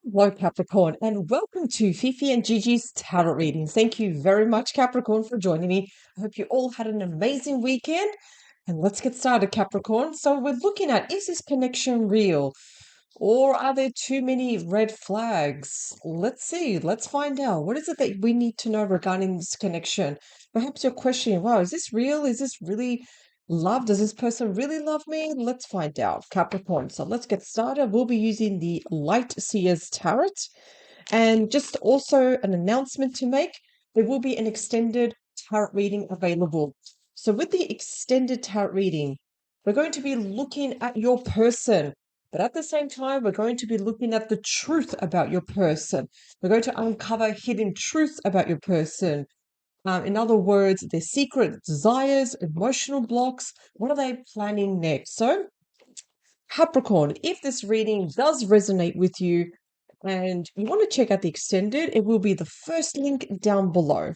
Hello, Capricorn, and welcome to Fifi and Gigi's Tarot readings. Thank you very much, Capricorn, for joining me. I hope you all had an amazing weekend. And let's get started, Capricorn. So, we're looking at, is this connection real? Or are there too many red flags? Let's see. Let's find out. What is it that we need to know regarding this connection? Perhaps you're questioning, wow, is this real? Is this really love? Does this person really love me? Let's find out, Capricorn. So let's get started. We'll be using the Light Seers Tarot. And just also an announcement to make, there will be an extended tarot reading available. So with the extended tarot reading, we're going to be looking at your person, but at the same time, we're going to be looking at the truth about your person. We're going to uncover hidden truths about your person. In other words, their secret desires, emotional blocks. What are they planning next? So, Capricorn, if this reading does resonate with you and you want to check out the extended, it will be the first link down below.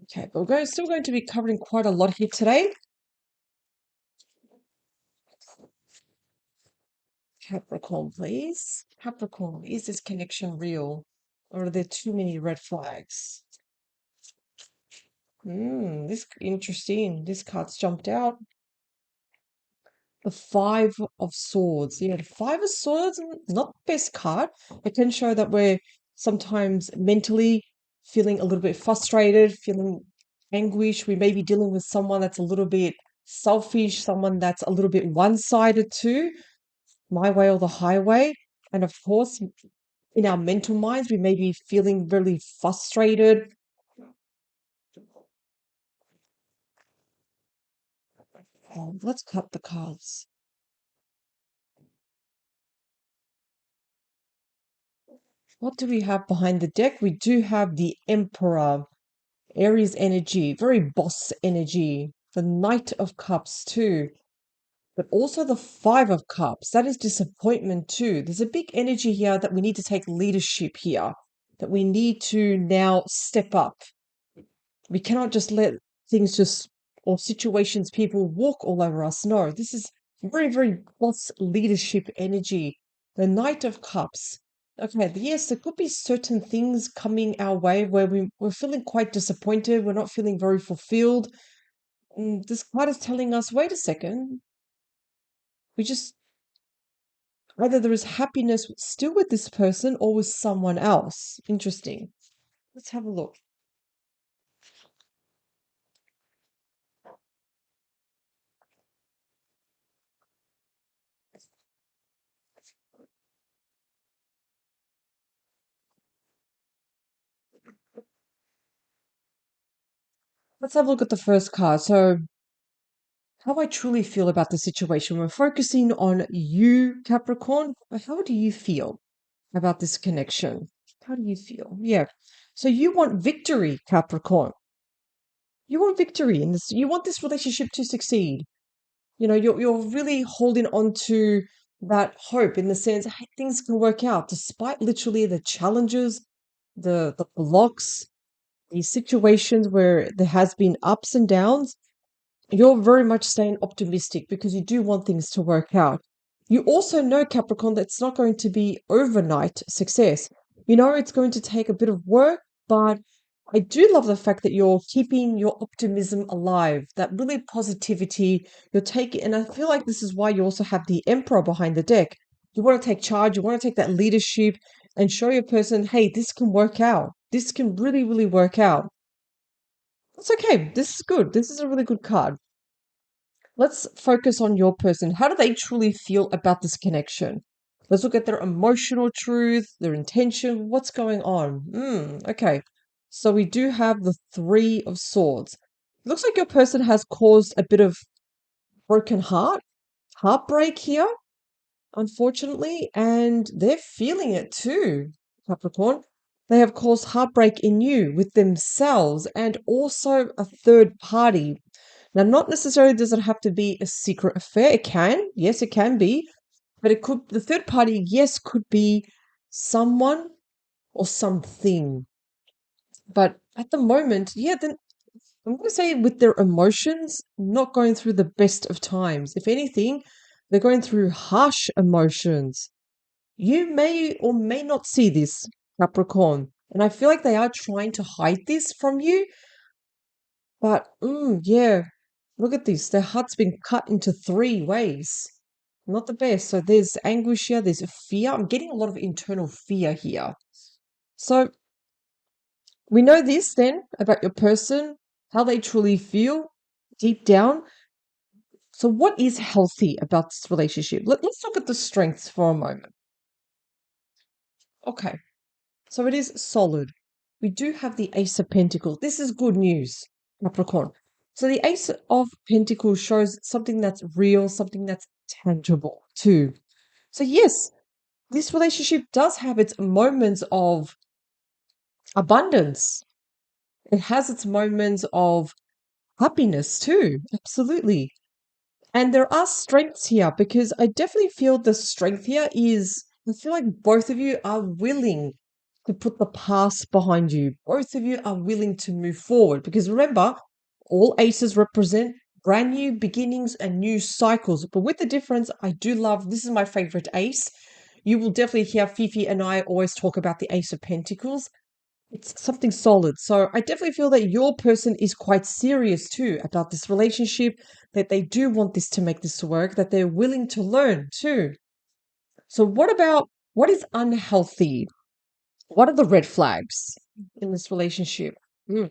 Okay, but still going to be covering quite a lot here today. Capricorn, please. Capricorn, is this connection real? Or are there too many red flags? This interesting. This card's jumped out. The Five of Swords. Yeah, the Five of Swords, not the best card. It can show that we're sometimes mentally feeling a little bit frustrated, feeling anguish. We may be dealing with someone that's a little bit selfish, someone that's a little bit one-sided too, my way or the highway. And of course, in our mental minds, we may be feeling really frustrated. Let's cut the cards. What do we have behind the deck? We do have the Emperor. Aries energy, very boss energy. The Knight of Cups, too. But also the Five of Cups. That is disappointment, too. There's a big energy here that we need to take leadership here, that we need to now step up. We cannot just let things just, or situations, people walk all over us. No, this is very, very boss leadership energy. The Knight of Cups. Okay, yes, there could be certain things coming our way where we're feeling quite disappointed. We're not feeling very fulfilled. This card is telling us, wait a second, we just, either there is happiness still with this person or with someone else. Interesting. Let's have a look. Let's have a look at the first card. So, how I truly feel about the situation. We're focusing on you, Capricorn. How do you feel about this connection? How do you feel? Yeah. So you want victory, Capricorn. You want victory in this. You want this relationship to succeed. You know, you're really holding on to that hope in the sense, hey, things can work out despite literally the challenges, the blocks, these situations where there has been ups and downs. You're very much staying optimistic because you do want things to work out. You also know, Capricorn, that it's not going to be overnight success. You know, it's going to take a bit of work, but I do love the fact that you're keeping your optimism alive, that really positivity you're taking. And I feel like this is why you also have the Emperor behind the deck. You want to take charge, you want to take that leadership and show your person, hey, this can work out. This can really, really work out. It's okay. This is good. This is a really good card. Let's focus on your person. How do they truly feel about this connection? Let's look at their emotional truth, their intention, what's going on. Okay. So we do have the Three of Swords. Looks like your person has caused a bit of broken heartbreak here, unfortunately, and they're feeling it too, Capricorn. They have caused heartbreak in you with themselves and also a third party. Now, not necessarily does it have to be a secret affair. It can, yes, it can be, but it could, the third party, yes, could be someone or something. But at the moment, yeah, then I'm going to say with their emotions, not going through the best of times. If anything, they're going through harsh emotions. You may or may not see this, Capricorn. And I feel like they are trying to hide this from you. But yeah, look at this. Their heart's been cut into three ways. Not the best. So there's anguish here, there's fear. I'm getting a lot of internal fear here. So we know this then about your person, how they truly feel deep down. So what is healthy about this relationship? Let's look at the strengths for a moment. Okay, so it is solid. We do have the Ace of Pentacles. This is good news, Capricorn. So the Ace of Pentacles shows something that's real, something that's tangible too. So yes, this relationship does have its moments of abundance. It has its moments of happiness too. Absolutely. And there are strengths here because I definitely feel the strength here is I feel like both of you are willing to put the past behind you. Both of you are willing to move forward because remember, all aces represent brand new beginnings and new cycles. But with the difference, I do love this is my favorite ace. You will definitely hear Fifi and I always talk about the Ace of Pentacles. It's something solid. So I definitely feel that your person is quite serious too about this relationship, that they do want this to make this work, that they're willing to learn too. So what about what is unhealthy? What are the red flags in this relationship? Mm.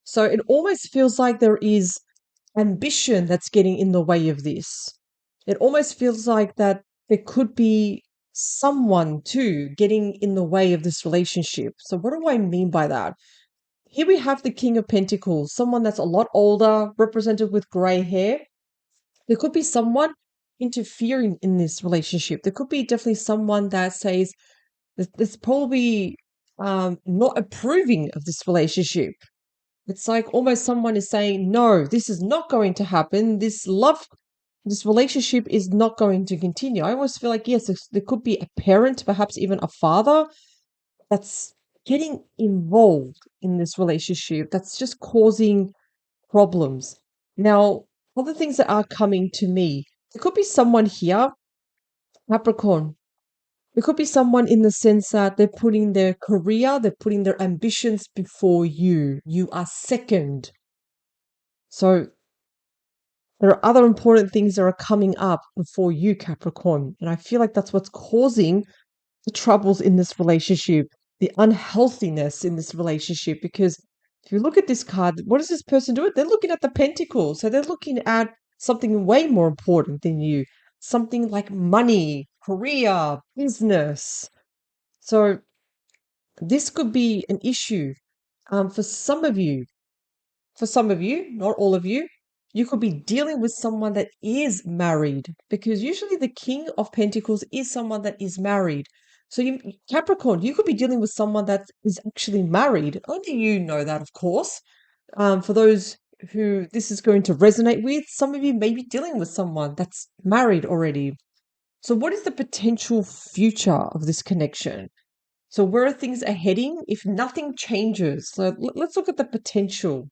So it almost feels like there is ambition that's getting in the way of this. It almost feels like that there could be someone too getting in the way of this relationship. So what do I mean by that? Here we have the King of Pentacles, someone that's a lot older, represented with grey hair. There could be someone interfering in this relationship. There could be definitely someone that says there's probably not approving of this relationship. It's like almost someone is saying, no, this is not going to happen. This relationship is not going to continue. I always feel like, yes, there could be a parent, perhaps even a father, that's getting involved in this relationship, that's just causing problems. Now, other things that are coming to me, there could be someone here, Capricorn. There could be someone in the sense that they're putting their career, they're putting their ambitions before you. You are second. So there are other important things that are coming up before you, Capricorn. And I feel like that's what's causing the troubles in this relationship, the unhealthiness in this relationship. Because if you look at this card, what does this person do? They're looking at the pentacles. So they're looking at something way more important than you, something like money, career, business. So this could be an issue for some of you. For some of you, not all of you could be dealing with someone that is married because usually the King of Pentacles is someone that is married. So you Capricorn, you could be dealing with someone that is actually married. Only you know that, of course. For those who this is going to resonate with, some of you may be dealing with someone that's married already. So what is the potential future of this connection? So where are things are heading if nothing changes? So let's look at the potential.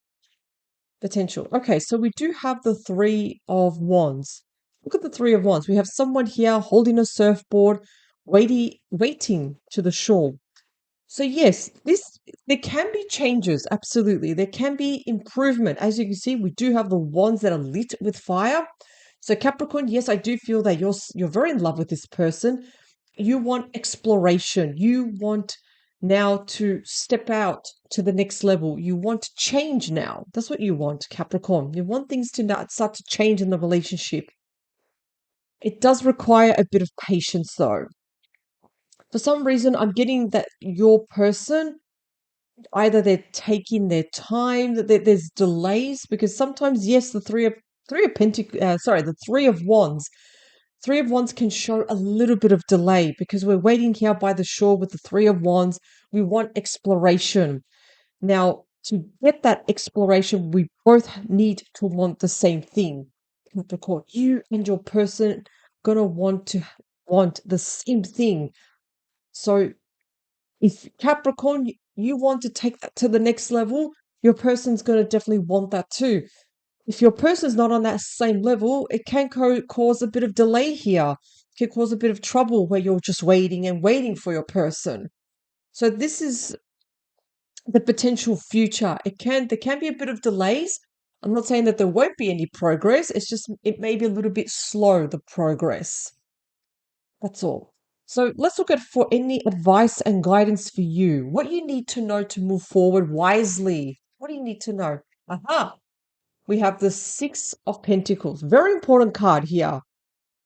Potential. Okay, so we do have the Three of Wands. Look at the Three of Wands. We have someone here holding a surfboard, waiting to the shore. So yes, this there can be changes, absolutely. There can be improvement. As you can see, we do have the wands that are lit with fire. So Capricorn, yes, I do feel that you're very in love with this person. You want exploration. You want now to step out to the next level. You want change now. That's what you want, Capricorn. You want things to now start to change in the relationship. It does require a bit of patience, though. For some reason, I'm getting that your person either they're taking their time, that there's delays because sometimes, yes, the the Three of Wands. Three of Wands can show a little bit of delay because we're waiting here by the shore with the Three of Wands. We want exploration. Now, to get that exploration, we both need to want the same thing. Capricorn, you and your person gonna want the same thing. So if Capricorn, you want to take that to the next level, your person's going to definitely want that too. If your person's not on that same level, it can cause a bit of delay here can cause a bit of trouble where you're just waiting and waiting for your person. So this is the potential future. There can be a bit of delays. I'm not saying that there won't be any progress. It's just it may be a little bit slow, the progress. That's all. So let's look at for any advice and guidance for you. What you need to know to move forward wisely. What do you need to know? Aha. We have the Six of Pentacles. Very important card here.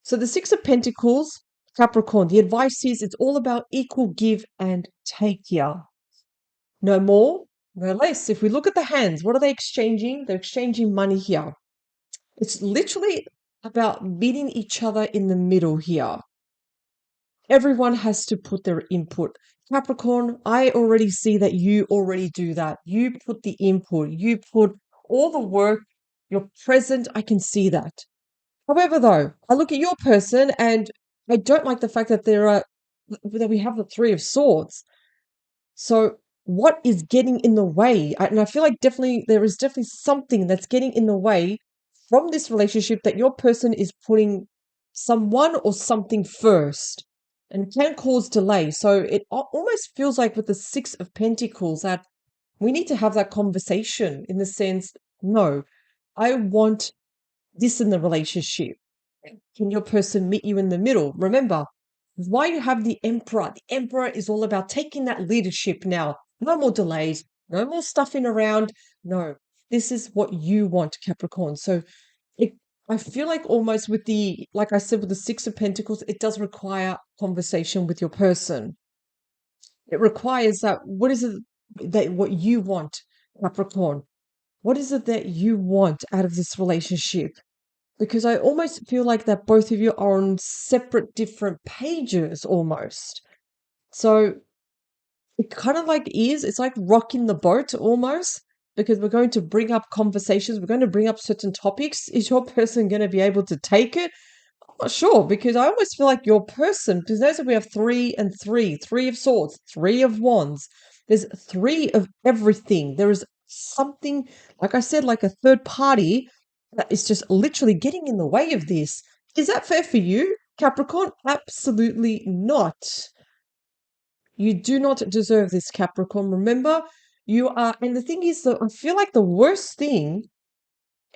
So the Six of Pentacles, Capricorn, the advice is it's all about equal give and take here. No more, no less. If we look at the hands, what are they exchanging? They're exchanging money here. It's literally about meeting each other in the middle here. Everyone has to put their input. Capricorn, I already see that you already do that. You put the input, you put all the work, you're present. I can see that. However, though, I look at your person and I don't like the fact that that we have the Three of Swords. So what is getting in the way? And I feel like there is definitely something that's getting in the way from this relationship that your person is putting someone or something first and can cause delay. So it almost feels like with the Six of Pentacles that we need to have that conversation in the sense, no, I want this in the relationship. Can your person meet you in the middle? Remember, why you have the emperor. The emperor is all about taking that leadership now. No more delays, no more stuffing around. No, this is what you want, Capricorn. So it, I feel like almost with like I said, with the Six of Pentacles, it does require conversation with your person. It requires that, what is it what you want, Capricorn? What is it that you want out of this relationship? Because I almost feel like that both of you are on separate, different pages almost. So it kind of like it's like rocking the boat almost, because we're going to bring up conversations, we're going to bring up certain topics. Is your person going to be able to take it? I'm not sure, because I almost feel like your person, because notice that we have three and three, Three of Swords, Three of Wands. There's three of everything. There is something, like I said, like a third party that is just literally getting in the way of this. Is that fair for you, Capricorn? Absolutely not. You do not deserve this, Capricorn. Remember, you are, and the thing is that I feel like the worst thing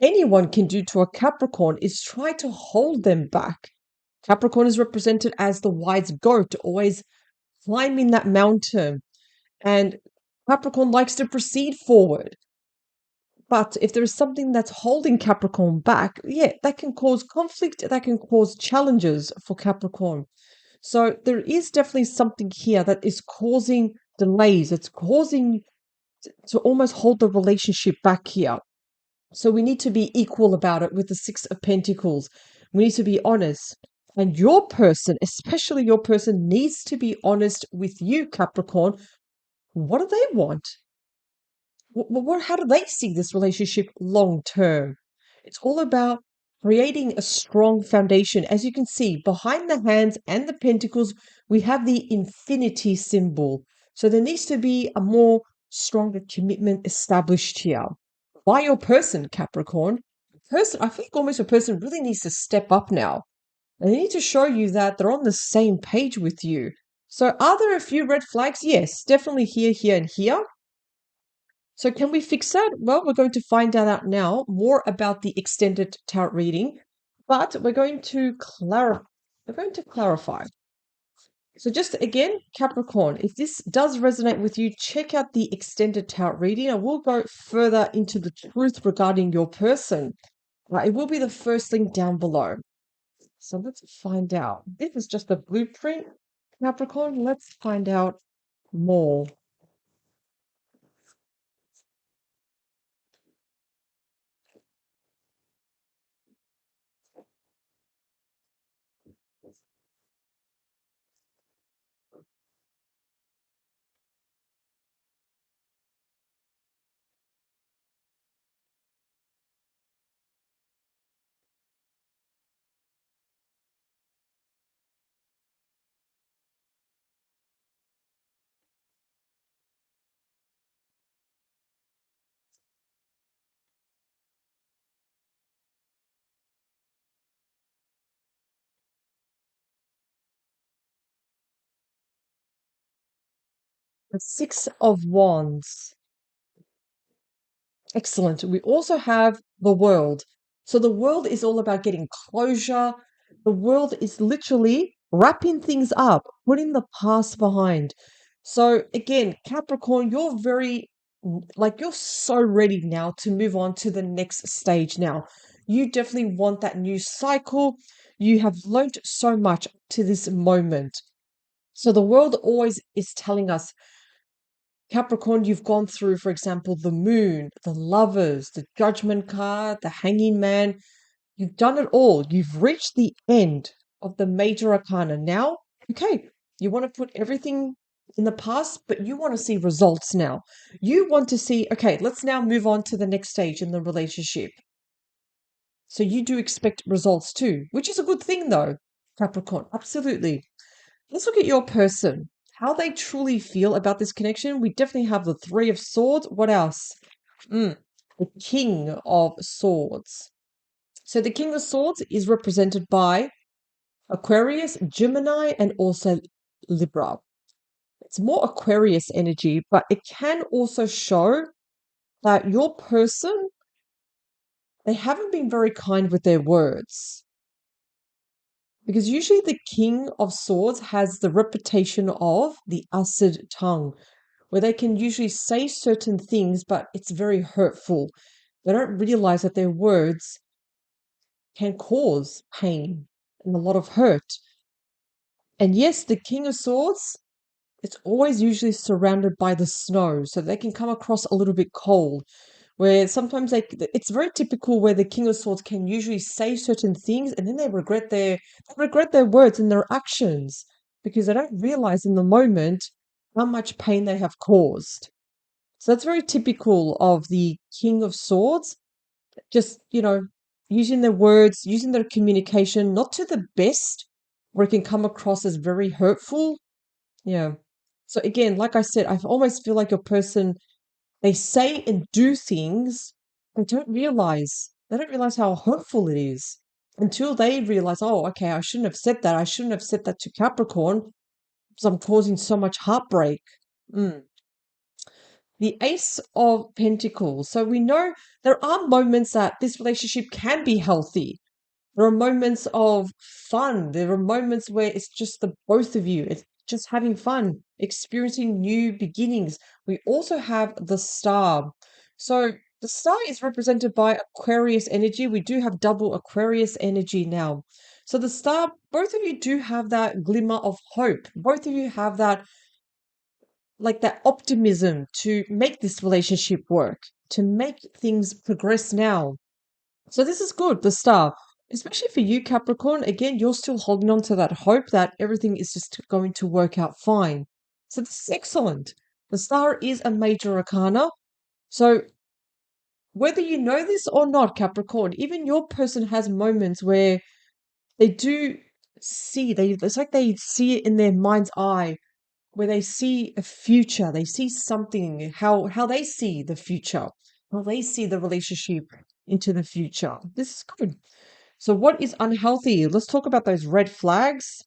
anyone can do to a Capricorn is try to hold them back. Capricorn is represented as the wise goat, always climbing that mountain. And Capricorn likes to proceed forward. But if there is something that's holding Capricorn back, yeah, that can cause conflict, that can cause challenges for Capricorn. So there is definitely something here that is causing delays. It's causing to almost hold the relationship back here. So we need to be equal about it with the Six of Pentacles. We need to be honest. And your person, especially your person, needs to be honest with you, Capricorn. What do they want? How do they see this relationship long term? It's all about creating a strong foundation. As you can see, behind the hands and the pentacles, we have the infinity symbol. So there needs to be a more stronger commitment established here by your person, Capricorn. I think almost a person really needs to step up now. And they need to show you that they're on the same page with you. So are there a few red flags? Yes, definitely here, here, and here. So can we fix that? Well, we're going to find out now more about the extended tarot reading, but we're going to clarify. So just again, Capricorn, if this does resonate with you, check out the extended tarot reading. I will go further into the truth regarding your person. It will be the first link down below. So let's find out. This is just a blueprint, Capricorn. Let's find out more. The Six of Wands. Excellent. We also have the world. So the world is all about getting closure. The world is literally wrapping things up, putting the past behind. So again, Capricorn, you're you're so ready now to move on to the next stage now. You definitely want that new cycle. You have learned so much to this moment. So the world always is telling us, Capricorn, you've gone through, for example, the moon, the lovers, the judgment card, the hanging man. You've done it all. You've reached the end of the major arcana. Now, okay, you want to put everything in the past, but you want to see results now. You want to see, okay, let's now move on to the next stage in the relationship. So you do expect results too, which is a good thing though, Capricorn. Absolutely. Let's look at your person, how they truly feel about this connection. We definitely have the Three of Swords. What else? The King of Swords. So the King of Swords is represented by Aquarius, Gemini, and also Libra. It's more Aquarius energy, but it can also show that your person, they haven't been very kind with their words. Because usually the King of Swords has the reputation of the acid tongue, where they can usually say certain things, but it's very hurtful. They don't realize that their words can cause pain and a lot of hurt. And yes, the King of Swords, it's always usually surrounded by the snow, so they can come across a little bit cold. Where sometimes it's very typical where the King of Swords can usually say certain things and then they regret their words and their actions because they don't realize in the moment how much pain they have caused. So that's very typical of the King of Swords. Just, using their words, using their communication, not to the best, where it can come across as very hurtful. Yeah. So again, like I said, I almost feel like a person, they say and do things they don't realize how hurtful it is until they realize, oh, okay, I shouldn't have said that. I shouldn't have said that to Capricorn because I'm causing so much heartbreak. Mm. The Ace of Pentacles. So we know there are moments that this relationship can be healthy. There are moments of fun. There are moments where it's just the both of you. It's just having fun, experiencing new beginnings. We also have the Star. So the Star is represented by Aquarius energy. We do have double Aquarius energy now. So the Star, both of you do have that glimmer of hope. Both of you have that, like that optimism to make this relationship work, to make things progress now. So this is good, the Star. Especially for you, Capricorn. Again, you're still holding on to that hope that everything is just going to work out fine. So this is excellent. The Star is a major arcana. So whether you know this or not, Capricorn, even your person has moments where they do it's like they see it in their mind's eye, where they see a future, they see something, how they see the future, how they see the relationship into the future. This is good. So what is unhealthy? Let's talk about those red flags.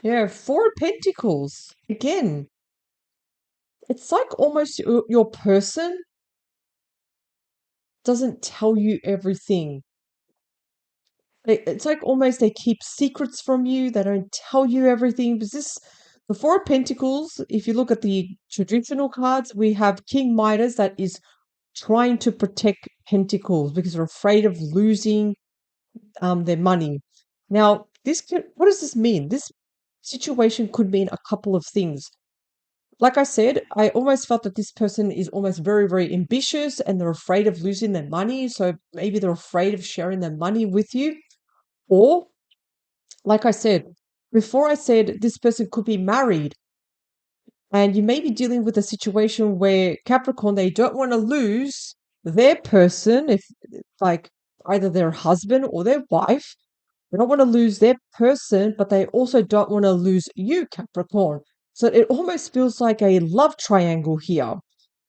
Yeah, Four of Pentacles. Again, it's like almost your person doesn't tell you everything. It's like almost they keep secrets from you. They don't tell you everything. Because the Four of Pentacles, if you look at the traditional cards, we have King Midas that is trying to protect Pentacles because they're afraid of losing their money. Now, what does this mean? This situation could mean a couple of things. Like I said, I almost felt that this person is almost very, very ambitious and they're afraid of losing their money. So maybe they're afraid of sharing their money with you. Or, like I said, before I said this person could be married and you may be dealing with a situation where Capricorn, they don't want to lose their person, if like either their husband or their wife. They don't want to lose their person, but they also don't want to lose you, Capricorn. So it almost feels like a love triangle here.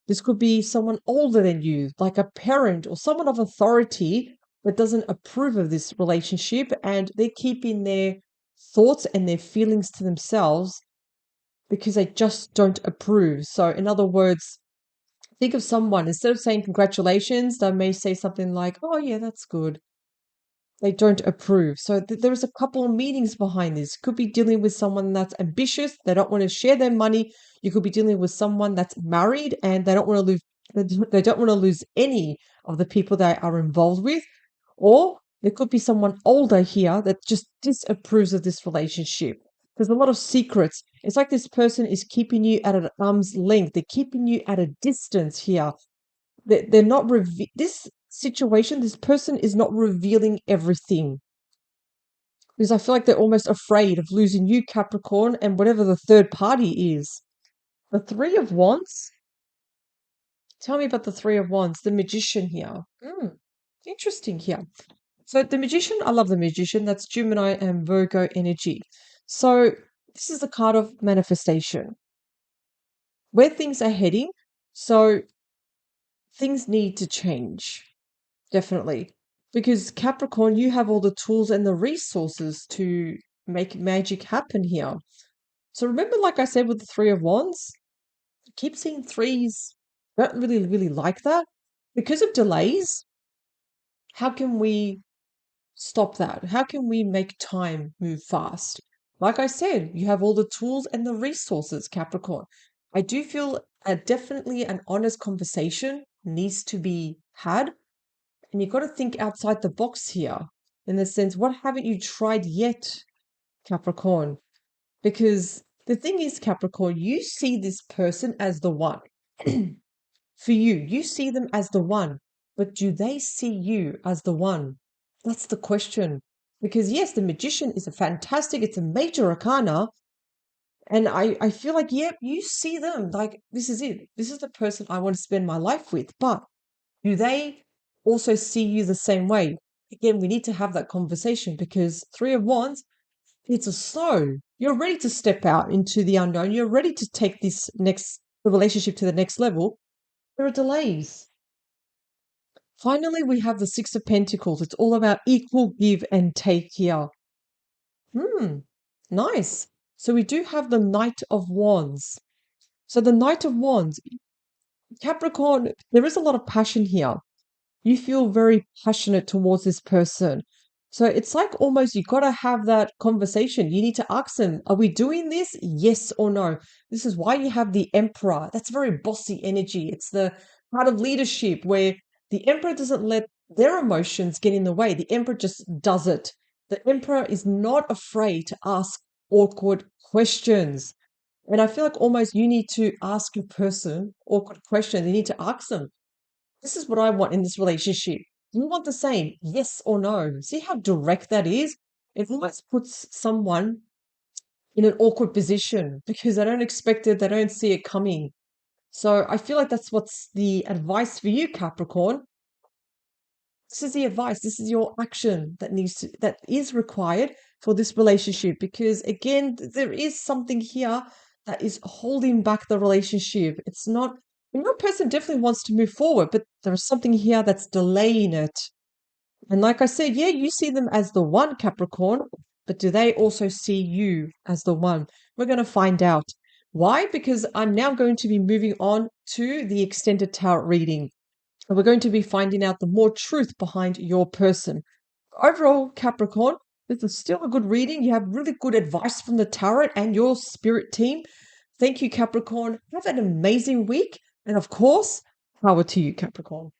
This could be someone older than you, like a parent or someone of authority that doesn't approve of this relationship and they're keeping their thoughts and their feelings to themselves. because they just don't approve. So, in other words, think of someone, instead of saying congratulations, they may say something like, oh, yeah, that's good. They don't approve. So there's a couple of meanings behind this. Could be dealing with someone that's ambitious, they don't want to share their money. You could be dealing with someone that's married and they don't want to lose they don't want to lose any of the people they are involved with. Or there could be someone older here that just disapproves of this relationship. There's a lot of secrets. It's like this person is keeping you at an arm's length. They're keeping you at a distance here. They're not this situation, this person is not revealing everything, because I feel like they're almost afraid of losing you, Capricorn, and whatever the third party is. The Three of Wands. Tell me about the Three of Wands, the Magician here. Interesting here. So the Magician, I love the Magician. That's Gemini and Virgo energy. So this is the card of manifestation, where things are heading. So things need to change. Definitely. Because Capricorn, you have all the tools and the resources to make magic happen here. So remember, like I said, with the Three of Wands, keep seeing threes. Don't really like that. Because of delays, how can we stop that? How can we make time move fast? Like I said, you have all the tools and the resources, Capricorn. I do feel definitely an honest conversation needs to be had. And you've got to think outside the box here, in the sense, what haven't you tried yet, Capricorn? Because the thing is, Capricorn, you see this person as the one. For you, you see them as the one, but do they see you as the one? That's the question. Because yes, the Magician is it's a major arcana. And I feel like, yep, you see them like this is it. This is the person I want to spend my life with. But do they also see you the same way? Again, we need to have that conversation, because Three of Wands, it's a slow. You're ready to step out into the unknown. You're ready to take the relationship to the next level. There are delays. Finally, we have the Six of Pentacles. It's all about equal give and take here. Nice. So we do have the Knight of Wands. So the Knight of Wands, Capricorn, there is a lot of passion here. You feel very passionate towards this person. So it's like almost you got to have that conversation. You need to ask them, are we doing this? Yes or no? This is why you have the Emperor. That's very bossy energy. It's the part of leadership where the Emperor doesn't let their emotions get in the way. The Emperor just does it. The Emperor is not afraid to ask awkward questions. And I feel like almost you need to ask your person awkward questions. You need to ask them, this is what I want in this relationship. Do you want the same? Yes or no? See how direct that is? It almost puts someone in an awkward position because they don't expect it, they don't see it coming. So I feel like that's what's the advice for you, Capricorn. This is the advice. This is your action that is required for this relationship, because again, there is something here that is holding back the relationship. It's not, your person definitely wants to move forward, but there's something here that's delaying it. And like I said, yeah, you see them as the one, Capricorn, but do they also see you as the one? We're going to find out. Why? Because I'm now going to be moving on to the extended tarot reading. And we're going to be finding out the more truth behind your person. Overall, Capricorn, this is still a good reading. You have really good advice from the tarot and your spirit team. Thank you, Capricorn. Have an amazing week. And of course, power to you, Capricorn.